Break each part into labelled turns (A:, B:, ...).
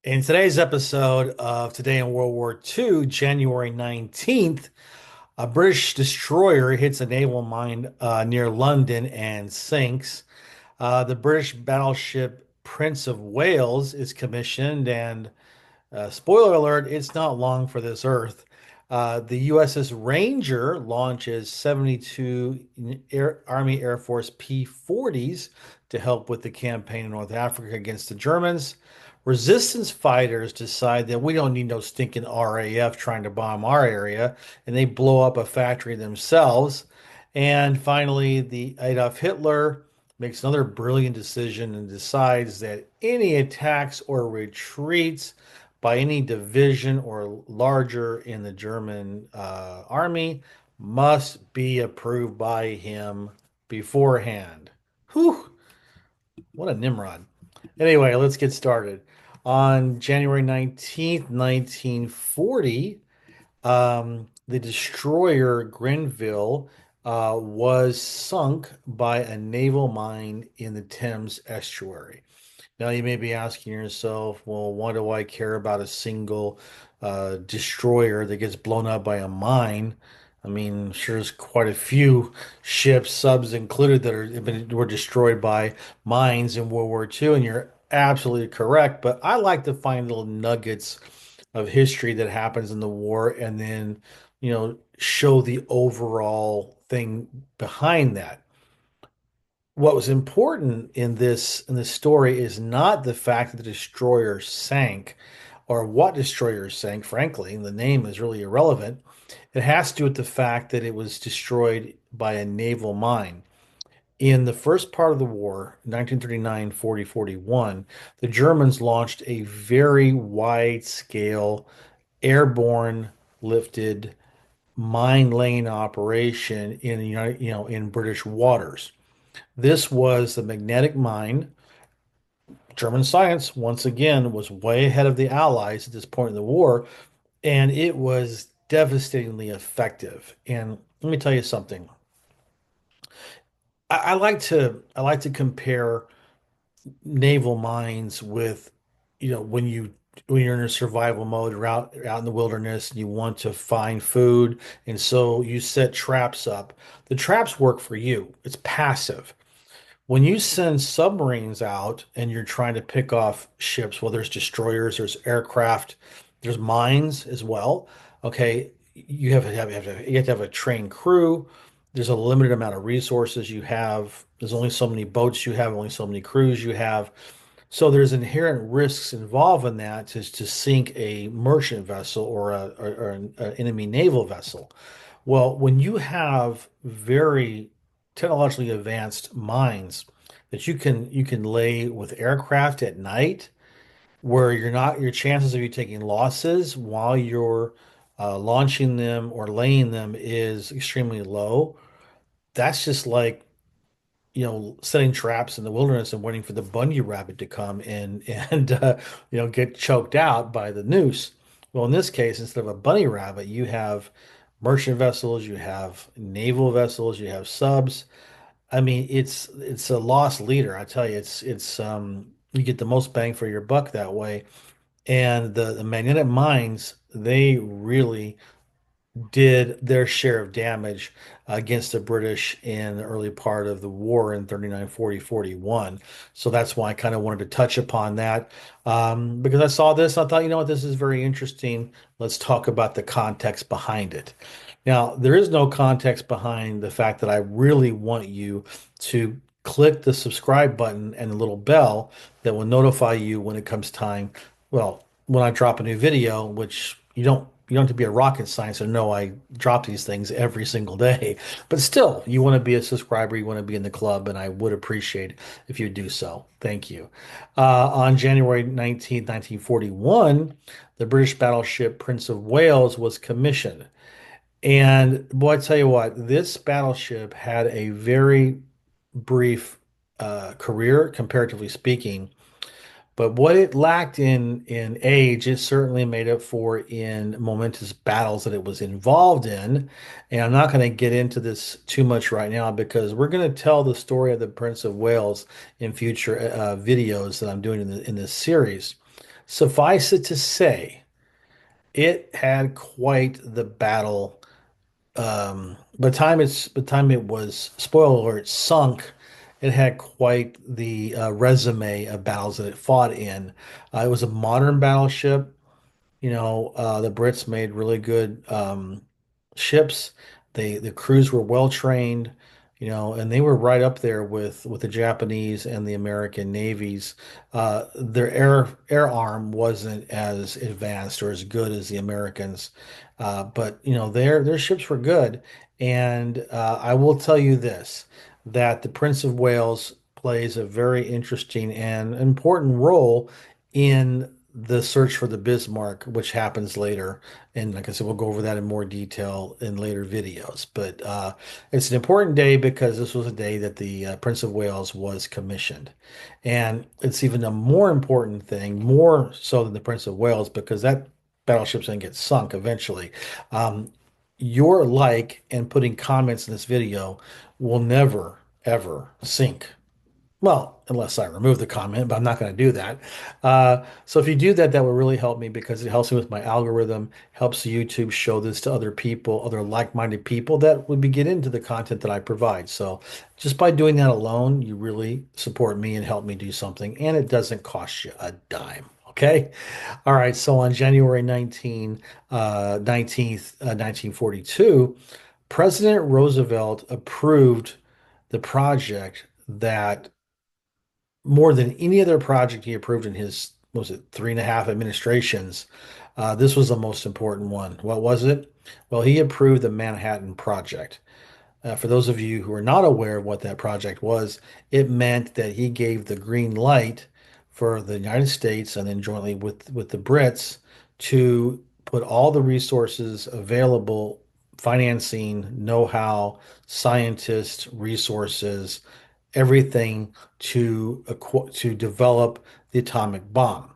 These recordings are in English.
A: In today's episode of Today in World War II, January 19th, a British destroyer hits a naval mine near London and sinks. The British battleship Prince of Wales is commissioned, and spoiler alert, it's not long for this Earth. The USS Ranger launches 72 Army Air Force P-40s to help with the campaign in North Africa against the Germans. Resistance fighters decide that we don't need no stinking RAF trying to bomb our area, and they blow up a factory themselves. And finally, the Adolf Hitler makes another brilliant decision and decides that any attacks or retreats by any division or larger in the German army must be approved by him beforehand. Whew, what a Nimrod. Anyway, let's get started. On January 19th, 1940, the destroyer Grenville was sunk by a naval mine in the Thames estuary. Now, you may be asking yourself, well, why do I care about a single destroyer that gets blown up by a mine? I mean, sure, there's quite a few ships, subs included, that were destroyed by mines in World War II, and you're absolutely correct. But I like to find little nuggets of history that happens in the war, and then, show the overall thing behind that. What was important in this story is not the fact that the destroyer sank or what destroyer sank, frankly, the name is really irrelevant. It has to do with the fact that it was destroyed by a naval mine. In the first part of the war, 1939, 40, 41, the Germans launched a very wide-scale airborne lifted mine laying operation in in British waters. This was the magnetic mine. German science, once again, was way ahead of the Allies at this point in the war, and it was devastatingly effective. And let me tell you something. I like to compare naval mines with, when you're in a survival mode or out in the wilderness and you want to find food, and so you set traps up. The traps work for you. It's passive. When you send submarines out and you're trying to pick off ships, well, there's destroyers, there's aircraft, there's mines as well. Okay, you have to have a trained crew. There's a limited amount of resources you have. There's only so many boats you have, only so many crews you have. So there's inherent risks involved in that to sink a merchant vessel or an enemy naval vessel. Well, when you have very technologically advanced mines that you can lay with aircraft at night, where your chances of you taking losses while you're launching them or laying them is extremely low. That's just like, setting traps in the wilderness and waiting for the bunny rabbit to come in and get choked out by the noose. Well, in this case, instead of a bunny rabbit, you have merchant vessels, you have naval vessels, you have subs. I mean, it's a lost leader. I tell you, it's you get the most bang for your buck that way. And the magnetic mines, they really did their share of damage against the British in the early part of the war in 39, 40, 41. So that's why I kind of wanted to touch upon that, because I saw this. I thought, you know what, this is very interesting. Let's talk about the context behind it. Now, there is no context behind the fact that I really want you to click the subscribe button and the little bell that will notify you when it comes time. Well, when I drop a new video, which you don't have to be a rocket scientist to know I drop these things every single day. But still, you want to be a subscriber, you want to be in the club, and I would appreciate it if you do so. Thank you. On January 19th, 1941, the British battleship Prince of Wales was commissioned. And boy, I tell you what, this battleship had a very brief career, comparatively speaking. But what it lacked in age, it certainly made up for in momentous battles that it was involved in. And I'm not going to get into this too much right now because we're going to tell the story of the Prince of Wales in future videos that I'm doing in this series. Suffice it to say, it had quite the battle. By the time it was, spoiler alert, sunk, it had quite the resume of battles that it fought in. It was a modern battleship. The Brits made really good ships. The crews were well trained, and they were right up there with the Japanese and the American navies. Their air arm wasn't as advanced or as good as the Americans, but their ships were good. And I will tell you this, that the Prince of Wales plays a very interesting and important role in the search for the Bismarck, which happens later. And like I said, we'll go over that in more detail in later videos. But it's an important day because this was a day that the Prince of Wales was commissioned. And it's even a more important thing, more so than the Prince of Wales, because that battleship's going to get sunk eventually. Your like and putting comments in this video will never, ever sink. Well, unless I remove the comment, but I'm not going to do that. So if you do that, that will really help me because it helps me with my algorithm, helps YouTube show this to other people, other like-minded people that would be get into the content that I provide. So just by doing that alone, you really support me and help me do something, and it doesn't cost you a dime. Okay. All right. So on January 19th, 1942, President Roosevelt approved the project that more than any other project he approved in his, what was it, three and a half administrations. This was the most important one. What was it? Well, he approved the Manhattan Project. For those of you who are not aware of what that project was, it meant that he gave the green light for the United States and then jointly with the Brits to put all the resources available, financing, know-how, scientists, resources, everything to develop the atomic bomb.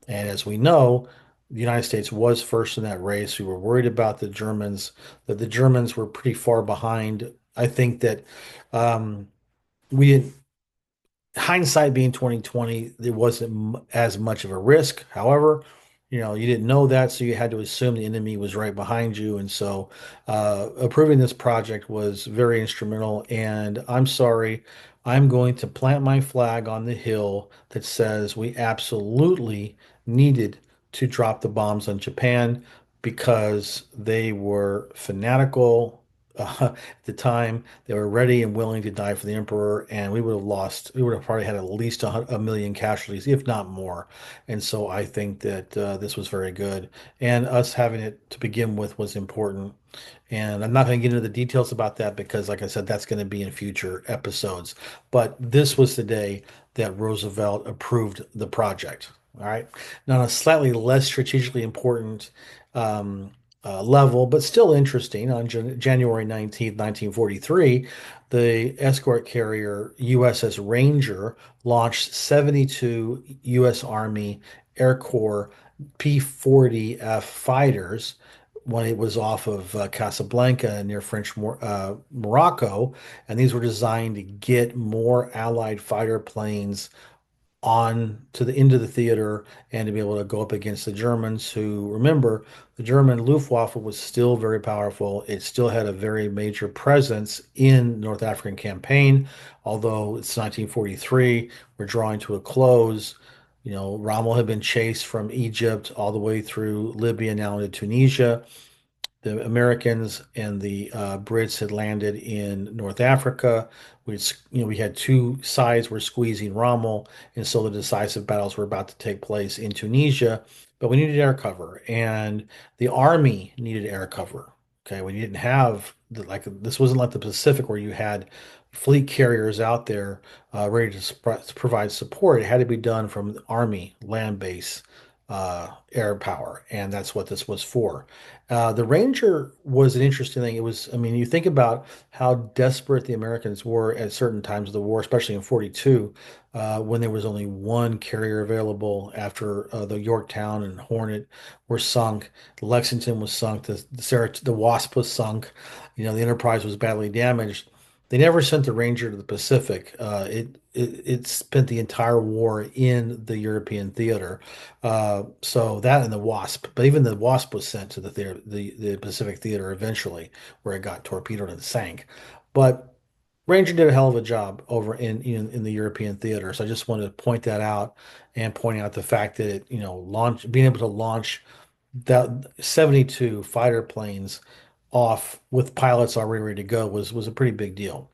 A: And as we know, the United States was first in that race. We were worried about the Germans, that the Germans were pretty far behind. I think that we hindsight being 2020, there wasn't as much of a risk. However, you didn't know that, so you had to assume the enemy was right behind you. And so approving this project was very instrumental. And I'm sorry, I'm going to plant my flag on the hill that says we absolutely needed to drop the bombs on Japan because they were fanatical. At the time, they were ready and willing to die for the emperor, and we would have probably had at least a million casualties, if not more. And so I think that this was very good. And us having it to begin with was important. And I'm not going to get into the details about that because, like I said, that's going to be in future episodes. But this was the day that Roosevelt approved the project. All right. Now, on a slightly less strategically important level, but still interesting, on January 19th, 1943, the escort carrier USS Ranger launched 72 U.S. Army Air Corps P-40F fighters when it was off of Casablanca near French Morocco, and these were designed to get more Allied fighter planes on to the into the theater and to be able to go up against the Germans, who, remember, the German Luftwaffe was still very powerful. It still had a very major presence in North African campaign, although it's 1943, we're drawing to a close. Rommel had been chased from Egypt all the way through Libya, now into Tunisia. The Americans and the Brits had landed in North Africa. We had two sides were squeezing Rommel, and so the decisive battles were about to take place in Tunisia. But we needed air cover, and the army needed air cover. Okay, we didn't have like this wasn't like the Pacific where you had fleet carriers out there ready to provide support. It had to be done from the army land base air power, and that's what this was for. The Ranger was an interesting thing. It was, I mean, you think about how desperate the Americans were at certain times of the war, especially in 42, when there was only one carrier available after the Yorktown and Hornet were sunk. Lexington was sunk. The Wasp was sunk. The Enterprise was badly damaged. They never sent the Ranger to the Pacific. It spent the entire war in the European theater. So that and the Wasp, but even the Wasp was sent to the theater, the Pacific theater eventually, where it got torpedoed and sank. But Ranger did a hell of a job over in the European theater. So I just wanted to point that out and point out the fact that it, being able to launch that 72 fighter planes off with pilots already ready to go was a pretty big deal.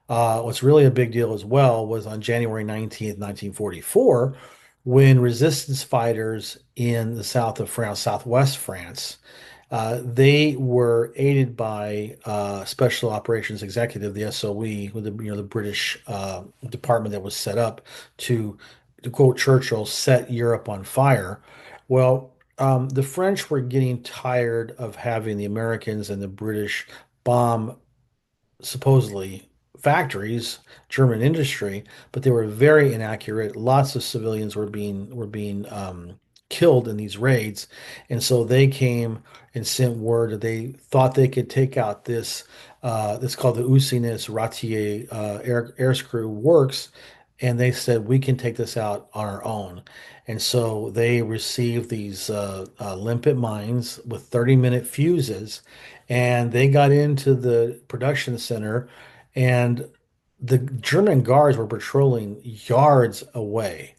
A: What's really a big deal as well was on January 19th, 1944, when resistance fighters in the south of France, southwest France, they were aided by Special Operations Executive, the SOE, with the British department that was set up to quote Churchill, set Europe on fire. Well, the French were getting tired of having the Americans and the British bomb supposedly factories, German industry, but they were very inaccurate. Lots of civilians were being killed in these raids, and so they came and sent word that they thought they could take out this called the Usinus Ratier air screw works, and they said we can take this out on our own. And so they received these limpet mines with 30-minute fuses, and they got into the production center, and the German guards were patrolling yards away,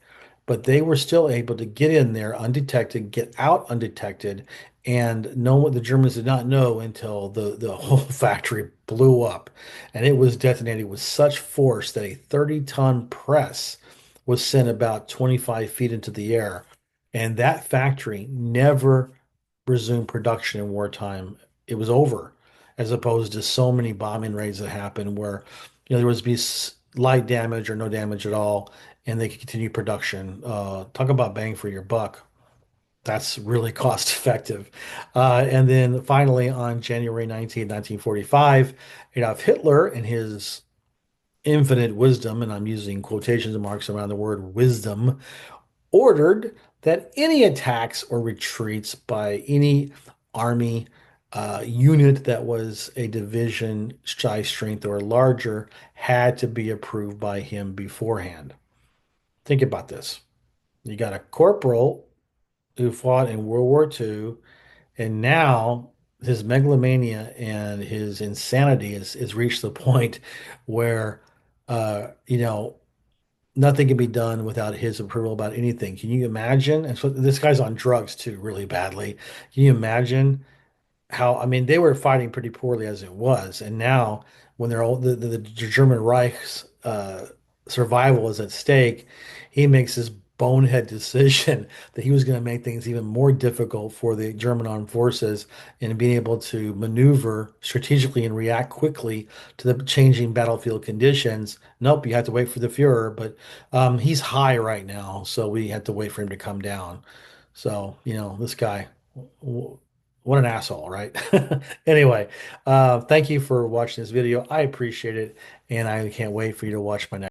A: but they were still able to get in there undetected, get out undetected, and know what the Germans did not know until the whole factory blew up. And it was detonated with such force that a 30-ton press was sent about 25 feet into the air. And that factory never resumed production in wartime. It was over, as opposed to so many bombing raids that happened where, there was be light damage or no damage at all, and they could continue production. Talk about bang for your buck. That's really cost effective. And then finally, on January 19th, 1945, Adolf Hitler, in his infinite wisdom, and I'm using quotations marks around the word wisdom, ordered that any attacks or retreats by any army unit that was a division size strength or larger had to be approved by him beforehand. Think about this. You got a corporal who fought in World War II, and now his megalomania and his insanity is reached the point where, nothing can be done without his approval about anything. Can you imagine? And so this guy's on drugs too, really badly. Can you imagine how, I mean, they were fighting pretty poorly as it was, and now when they're all the German Reich's survival is at stake, he makes this bonehead decision that he was going to make things even more difficult for the German armed forces in being able to maneuver strategically and react quickly to the changing battlefield conditions. Nope, you have to wait for the Fuhrer, but he's high right now, so we have to wait for him to come down. So, this guy. What an asshole, right? Anyway, thank you for watching this video. I appreciate it, and I can't wait for you to watch my next.